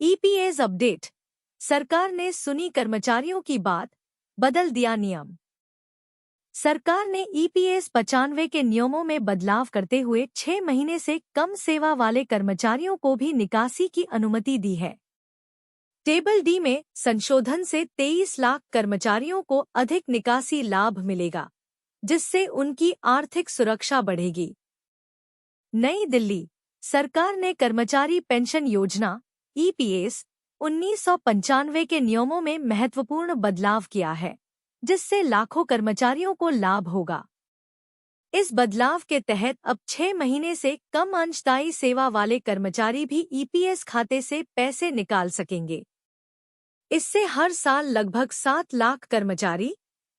EPS update. सरकार ने सुनी कर्मचारियों की बात, बदल दिया नियम। सरकार ने ईपीएस 95 के नियमों में बदलाव करते हुए 6 महीने से कम सेवा वाले कर्मचारियों को भी निकासी की अनुमति दी है। टेबल डी में संशोधन से 23 लाख कर्मचारियों को अधिक निकासी लाभ मिलेगा, जिससे उनकी आर्थिक सुरक्षा बढ़ेगी। नई दिल्ली। सरकार ने कर्मचारी पेंशन योजना ईपीएस 1995 के नियमों में महत्वपूर्ण बदलाव किया है, जिससे लाखों कर्मचारियों को लाभ होगा। इस बदलाव के तहत अब 6 महीने से कम अंशदायी सेवा वाले कर्मचारी भी ईपीएस खाते से पैसे निकाल सकेंगे। इससे हर साल लगभग 7 लाख कर्मचारी,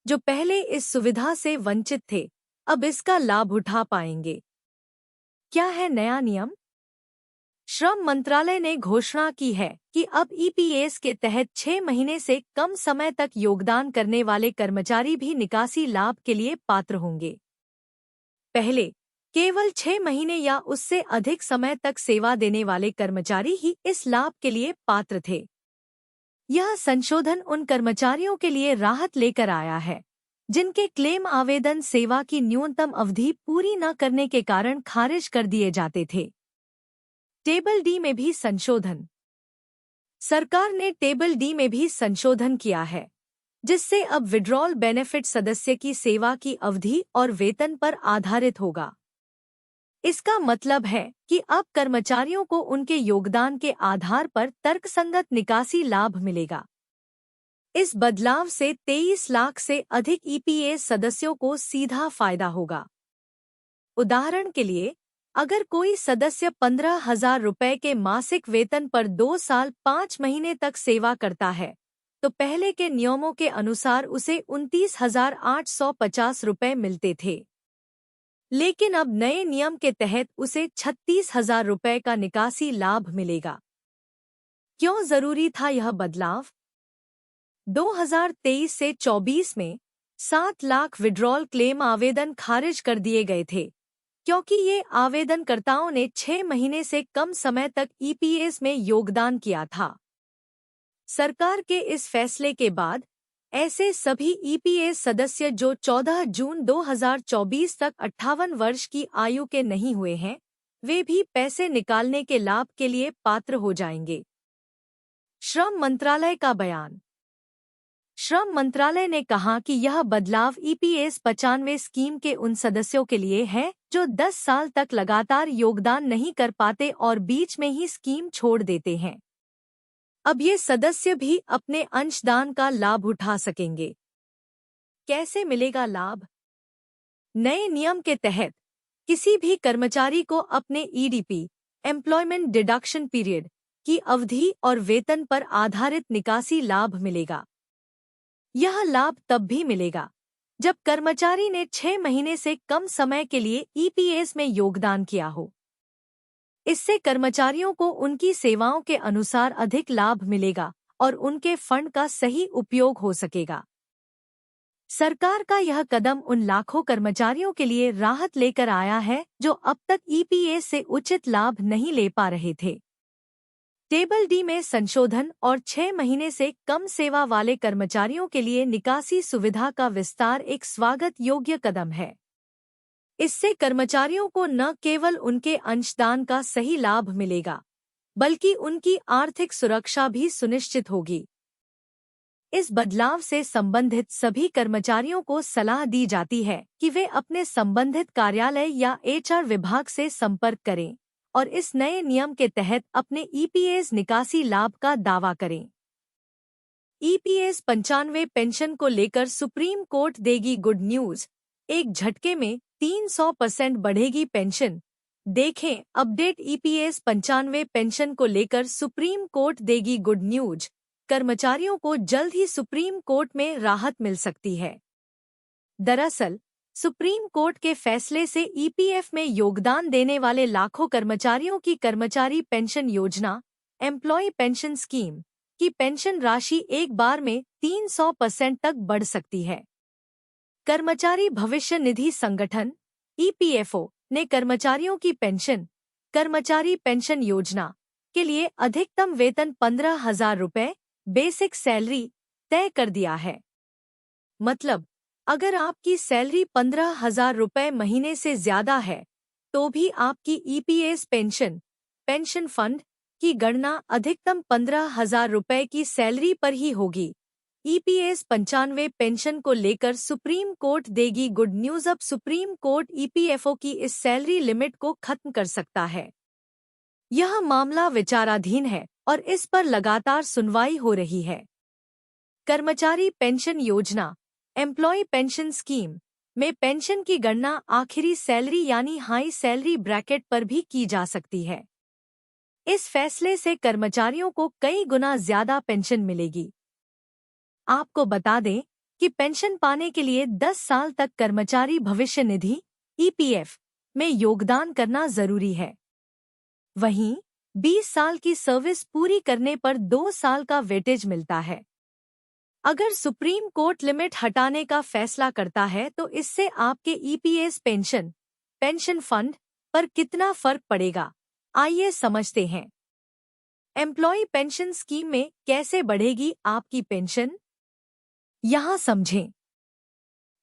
जो पहले इस सुविधा से वंचित थे, अब इसका लाभ उठा पाएंगे। क्या है नया नियम? श्रम मंत्रालय ने घोषणा की है कि अब ईपीएस के तहत 6 महीने से कम समय तक योगदान करने वाले कर्मचारी भी निकासी लाभ के लिए पात्र होंगे। पहले केवल 6 महीने या उससे अधिक समय तक सेवा देने वाले कर्मचारी ही इस लाभ के लिए पात्र थे। यह संशोधन उन कर्मचारियों के लिए राहत लेकर आया है, जिनके क्लेम आवेदन सेवा की न्यूनतम अवधि पूरी न करने के कारण खारिज कर दिए जाते थे। टेबल डी में भी संशोधन। सरकार ने टेबल डी में भी संशोधन किया है, जिससे अब विड्रॉल बेनिफिट सदस्य की सेवा की अवधि और वेतन पर आधारित होगा। इसका मतलब है कि अब कर्मचारियों को उनके योगदान के आधार पर तर्कसंगत निकासी लाभ मिलेगा। इस बदलाव से 23 लाख से अधिक ईपीएस सदस्यों को सीधा फायदा होगा। उदाहरण के लिए, अगर कोई सदस्य 15,000 रुपये के मासिक वेतन पर 2 साल 5 महीने तक सेवा करता है, तो पहले के नियमों के अनुसार उसे 29,850 रुपये मिलते थे। लेकिन अब नए नियम के तहत उसे 36,000 रुपये का निकासी लाभ मिलेगा। क्यों जरूरी था यह बदलाव? 2023 से 24 में 7 लाख विड्रॉल क्लेम आवेदन खारिज कर दिए गए थे, क्योंकि ये आवेदनकर्ताओं ने 6 महीने से कम समय तक ईपीएस में योगदान किया था। सरकार के इस फैसले के बाद ऐसे सभी ईपीएस सदस्य जो 14 जून 2024 तक 58 वर्ष की आयु के नहीं हुए हैं, वे भी पैसे निकालने के लाभ के लिए पात्र हो जाएंगे। श्रम मंत्रालय का बयान। श्रम मंत्रालय ने कहा कि यह बदलाव ईपीएस 95 स्कीम के उन सदस्यों के लिए है जो 10 साल तक लगातार योगदान नहीं कर पाते और बीच में ही स्कीम छोड़ देते हैं। अब ये सदस्य भी अपने अंशदान का लाभ उठा सकेंगे। कैसे मिलेगा लाभ? नए नियम के तहत किसी भी कर्मचारी को अपने ईडीपी एम्प्लॉयमेंट डिडक्शन पीरियड की अवधि और वेतन पर आधारित निकासी लाभ मिलेगा। यह लाभ तब भी मिलेगा जब कर्मचारी ने 6 महीने से कम समय के लिए ईपीएस में योगदान किया हो। इससे कर्मचारियों को उनकी सेवाओं के अनुसार अधिक लाभ मिलेगा और उनके फंड का सही उपयोग हो सकेगा। सरकार का यह कदम उन लाखों कर्मचारियों के लिए राहत लेकर आया है जो अब तक ईपीएस से उचित लाभ नहीं ले पा रहे थे। टेबल डी में संशोधन और 6 महीने से कम सेवा वाले कर्मचारियों के लिए निकासी सुविधा का विस्तार एक स्वागत योग्य कदम है। इससे कर्मचारियों को न केवल उनके अंशदान का सही लाभ मिलेगा, बल्कि उनकी आर्थिक सुरक्षा भी सुनिश्चित होगी। इस बदलाव से संबंधित सभी कर्मचारियों को सलाह दी जाती है कि वे अपने संबंधित कार्यालय या एचआर विभाग से संपर्क करें और इस नए नियम के तहत अपने ईपीएस निकासी लाभ का दावा करें। ईपीएस 95 पेंशन को लेकर सुप्रीम कोर्ट देगी गुड न्यूज। एक झटके में 300% बढ़ेगी पेंशन। देखें अपडेट। ईपीएस 95 पेंशन को लेकर सुप्रीम कोर्ट देगी गुड न्यूज। कर्मचारियों को जल्द ही सुप्रीम कोर्ट में राहत मिल सकती है। दरअसल सुप्रीम कोर्ट के फैसले से ईपीएफ में योगदान देने वाले लाखों कर्मचारियों की कर्मचारी पेंशन योजना एम्प्लॉय पेंशन स्कीम की पेंशन राशि एक बार में 300% तक बढ़ सकती है। कर्मचारी भविष्य निधि संगठन ईपीएफओ ने कर्मचारियों की पेंशन कर्मचारी पेंशन योजना के लिए अधिकतम वेतन 15,000 रुपये बेसिक सैलरी तय कर दिया है। मतलब अगर आपकी सैलरी 15,000 रुपये महीने से ज्यादा है तो भी आपकी ईपीएस पेंशन फंड की गणना अधिकतम 15,000 रुपये की सैलरी पर ही होगी। ईपीएस 95 पेंशन को लेकर सुप्रीम कोर्ट देगी गुड न्यूज। अब सुप्रीम कोर्ट ईपीएफओ की इस सैलरी लिमिट को खत्म कर सकता है। यह मामला विचाराधीन है और इस पर लगातार सुनवाई हो रही है। कर्मचारी पेंशन योजना एम्प्लॉय पेंशन स्कीम में पेंशन की गणना आखिरी सैलरी यानी हाई सैलरी ब्रैकेट पर भी की जा सकती है। इस फैसले से कर्मचारियों को कई गुना ज्यादा पेंशन मिलेगी। आपको बता दें कि पेंशन पाने के लिए 10 साल तक कर्मचारी भविष्य निधि ईपीएफ में योगदान करना जरूरी है। वहीं 20 साल की सर्विस पूरी करने पर 2 साल का वेटेज मिलता है। अगर सुप्रीम कोर्ट लिमिट हटाने का फैसला करता है तो इससे आपके ईपीएस पेंशन फंड पर कितना फर्क पड़ेगा, आइए समझते हैं। एम्प्लॉय पेंशन स्कीम में कैसे बढ़ेगी आपकी पेंशन, यहाँ समझें।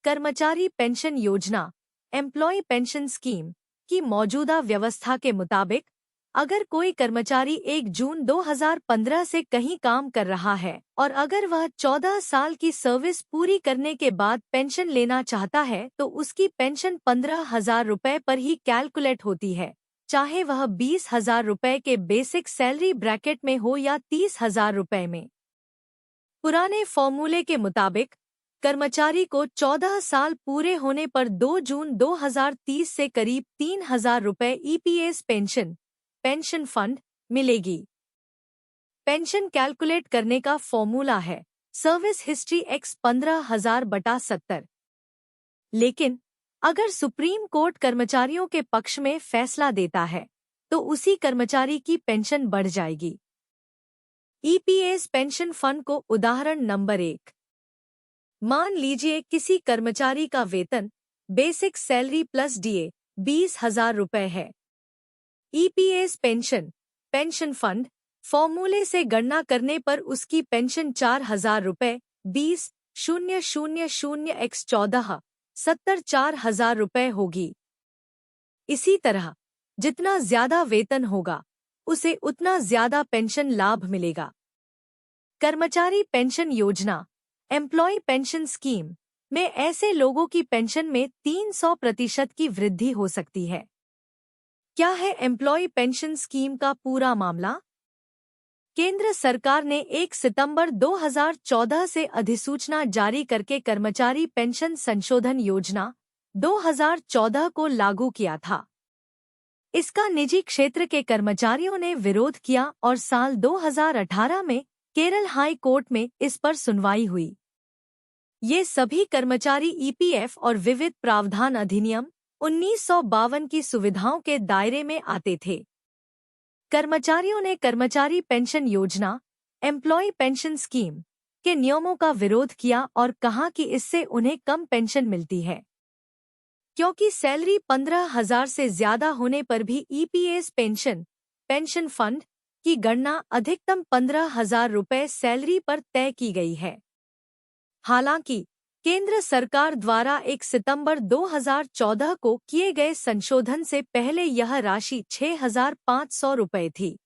कर्मचारी पेंशन योजना एम्प्लॉय पेंशन स्कीम की मौजूदा व्यवस्था के मुताबिक अगर कोई कर्मचारी 1 जून 2015 से कहीं काम कर रहा है और अगर वह 14 साल की सर्विस पूरी करने के बाद पेंशन लेना चाहता है तो उसकी पेंशन 15,000 रुपये पर ही कैलकुलेट होती है, चाहे वह 20,000 रुपये के बेसिक सैलरी ब्रैकेट में हो या 30,000 रुपये में। पुराने फॉर्मूले के मुताबिक कर्मचारी को 14 साल पूरे होने पर 2 जून 2030 से करीब 3,000 रुपये ईपीएस पेंशन फंड मिलेगी। पेंशन कैलकुलेट करने का फॉर्मूला है सर्विस हिस्ट्री x 15,000/70। लेकिन अगर सुप्रीम कोर्ट कर्मचारियों के पक्ष में फैसला देता है तो उसी कर्मचारी की पेंशन बढ़ जाएगी। ईपीएस पेंशन फंड को उदाहरण नंबर 1। मान लीजिए किसी कर्मचारी का वेतन बेसिक सैलरी प्लस डीए 20,000 रुपये है। ईपीएस पेंशन फंड फॉर्मूले से गणना करने पर उसकी पेंशन 4,000 रुपये 20,000 x 14 70 4,000 रुपये होगी। इसी तरह जितना ज्यादा वेतन होगा उसे उतना ज्यादा पेंशन लाभ मिलेगा। कर्मचारी पेंशन योजना एम्प्लॉय पेंशन स्कीम में ऐसे लोगों की पेंशन में 300% की वृद्धि हो सकती है। क्या है एम्प्लॉय पेंशन स्कीम का पूरा मामला? केंद्र सरकार ने 1 सितंबर 2014 से अधिसूचना जारी करके कर्मचारी पेंशन संशोधन योजना 2014 को लागू किया था। इसका निजी क्षेत्र के कर्मचारियों ने विरोध किया और साल 2018 में केरल हाई कोर्ट में इस पर सुनवाई हुई। ये सभी कर्मचारी ईपीएफ और विविध प्रावधान अधिनियम 1952 की सुविधाओं के दायरे में आते थे। कर्मचारियों ने कर्मचारी पेंशन योजना एम्प्लॉय पेंशन स्कीम के नियमों का विरोध किया और कहा कि इससे उन्हें कम पेंशन मिलती है, क्योंकि सैलरी 15,000 से ज्यादा होने पर भी ईपीएस पेंशन फंड की गणना अधिकतम 15,000 रुपये सैलरी पर तय की गई है। हालांकि केंद्र सरकार द्वारा 1 सितंबर 2014 को किए गए संशोधन से पहले यह राशि 6,500 रुपये थी।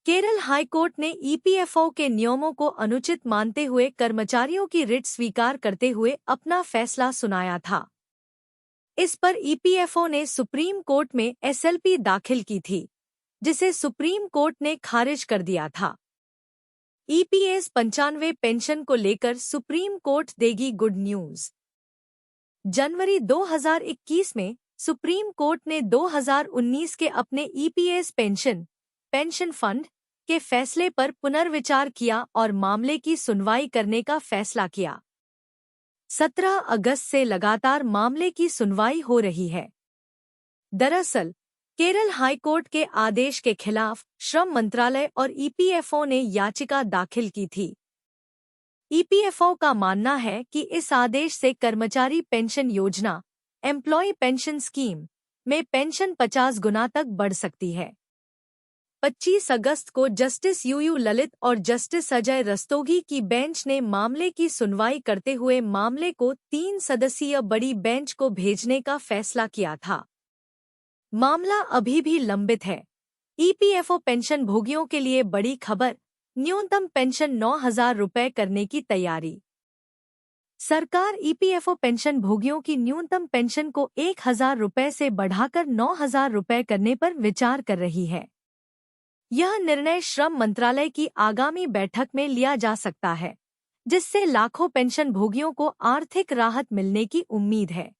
केरल हाईकोर्ट ने ईपीएफओ के नियमों को अनुचित मानते हुए कर्मचारियों की रिट स्वीकार करते हुए अपना फैसला सुनाया था। इस पर ईपीएफओ ने सुप्रीम कोर्ट में एसएलपी दाखिल की थी, जिसे सुप्रीम कोर्ट ने खारिज कर दिया था। ईपीएस 95 पेंशन को लेकर सुप्रीम कोर्ट देगी गुड न्यूज। जनवरी 2021 में सुप्रीम कोर्ट ने 2019 के अपने ईपीएस पेंशन फंड के फैसले पर पुनर्विचार किया और मामले की सुनवाई करने का फैसला किया। 17 अगस्त से लगातार मामले की सुनवाई हो रही है। दरअसल केरल हाईकोर्ट के आदेश के खिलाफ श्रम मंत्रालय और ईपीएफओ ने याचिका दाखिल की थी। ईपीएफओ का मानना है कि इस आदेश से कर्मचारी पेंशन योजना एम्प्लॉय पेंशन स्कीम में पेंशन 50 गुना तक बढ़ सकती है। 25 अगस्त को जस्टिस यूयू ललित और जस्टिस अजय रस्तोगी की बेंच ने मामले की सुनवाई करते हुए मामले को 3 सदस्यीय बड़ी बेंच को भेजने का फैसला किया था। मामला अभी भी लंबित है। ईपीएफओ पेंशन भोगियों के लिए बड़ी खबर, न्यूनतम पेंशन 9,000 रुपये करने की तैयारी। सरकार ईपीएफओ पेंशन भोगियों की न्यूनतम पेंशन को 1,000 रुपये से बढ़ाकर 9,000 रुपये करने पर विचार कर रही है। यह निर्णय श्रम मंत्रालय की आगामी बैठक में लिया जा सकता है, जिससे लाखों पेंशन भोगियों को आर्थिक राहत मिलने की उम्मीद है।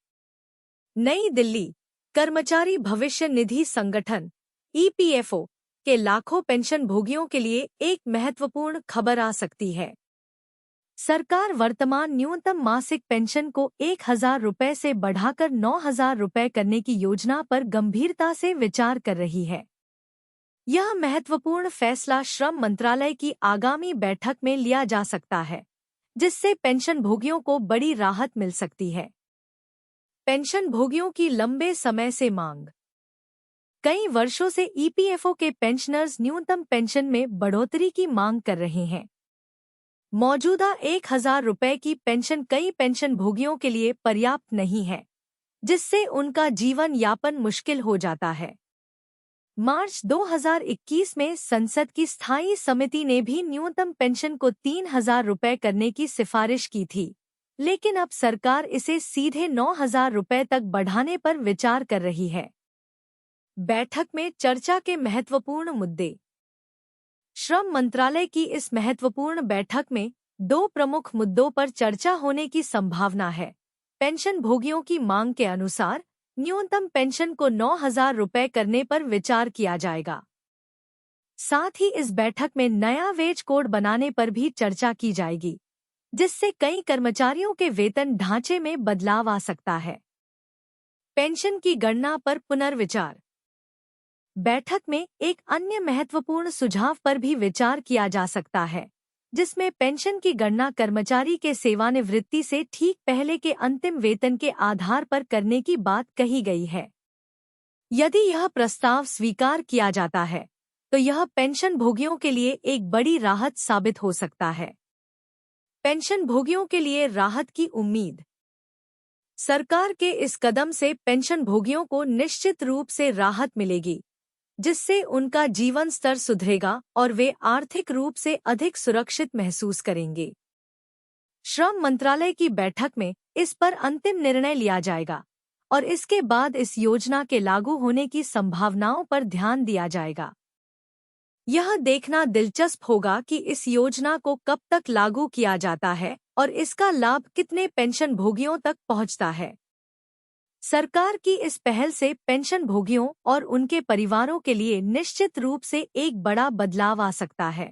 नई दिल्ली, कर्मचारी भविष्य निधि संगठन ईपीएफओ के लाखों पेंशन भोगियों के लिए एक महत्वपूर्ण खबर आ सकती है। सरकार वर्तमान न्यूनतम मासिक पेंशन को 1,000 रुपये से बढ़ाकर 9,000 रुपये करने की योजना पर गंभीरता से विचार कर रही है। यह महत्वपूर्ण फैसला श्रम मंत्रालय की आगामी बैठक में लिया जा सकता है, जिससे पेंशन भोगियों को बड़ी राहत मिल सकती है। पेंशन भोगियों की लंबे समय से मांग। कई वर्षों से ईपीएफओ के पेंशनर्स न्यूनतम पेंशन में बढ़ोतरी की मांग कर रहे हैं। मौजूदा 1,000 रुपये की पेंशन कई पेंशन भोगियों के लिए पर्याप्त नहीं है, जिससे उनका जीवन यापन मुश्किल हो जाता है। मार्च 2021 में संसद की स्थायी समिति ने भी न्यूनतम पेंशन को 3,000 रुपये करने की सिफारिश की थी, लेकिन अब सरकार इसे सीधे 9,000 रुपये तक बढ़ाने पर विचार कर रही है। बैठक में चर्चा के महत्वपूर्ण मुद्दे। श्रम मंत्रालय की इस महत्वपूर्ण बैठक में 2 प्रमुख मुद्दों पर चर्चा होने की संभावना है। पेंशन भोगियों की मांग के अनुसार न्यूनतम पेंशन को 9,000 रुपये करने पर विचार किया जाएगा। साथ ही इस बैठक में नया वेज कोड बनाने पर भी चर्चा की जाएगी, जिससे कई कर्मचारियों के वेतन ढांचे में बदलाव आ सकता है। पेंशन की गणना पर पुनर्विचार। बैठक में एक अन्य महत्वपूर्ण सुझाव पर भी विचार किया जा सकता है, जिसमें पेंशन की गणना कर्मचारी के सेवानिवृत्ति से ठीक पहले के अंतिम वेतन के आधार पर करने की बात कही गई है। यदि यह प्रस्ताव स्वीकार किया जाता है, तो यह पेंशन भोगियों के लिए एक बड़ी राहत साबित हो सकता है। पेंशन भोगियों के लिए राहत की उम्मीद। सरकार के इस कदम से पेंशन भोगियों को निश्चित रूप से राहत मिलेगी, जिससे उनका जीवन स्तर सुधरेगा और वे आर्थिक रूप से अधिक सुरक्षित महसूस करेंगे। श्रम मंत्रालय की बैठक में इस पर अंतिम निर्णय लिया जाएगा और इसके बाद इस योजना के लागू होने की संभावनाओं पर ध्यान दिया जाएगा। यह देखना दिलचस्प होगा कि इस योजना को कब तक लागू किया जाता है और इसका लाभ कितने पेंशन भोगियों तक पहुंचता है। सरकार की इस पहल से पेंशन भोगियों और उनके परिवारों के लिए निश्चित रूप से एक बड़ा बदलाव आ सकता है।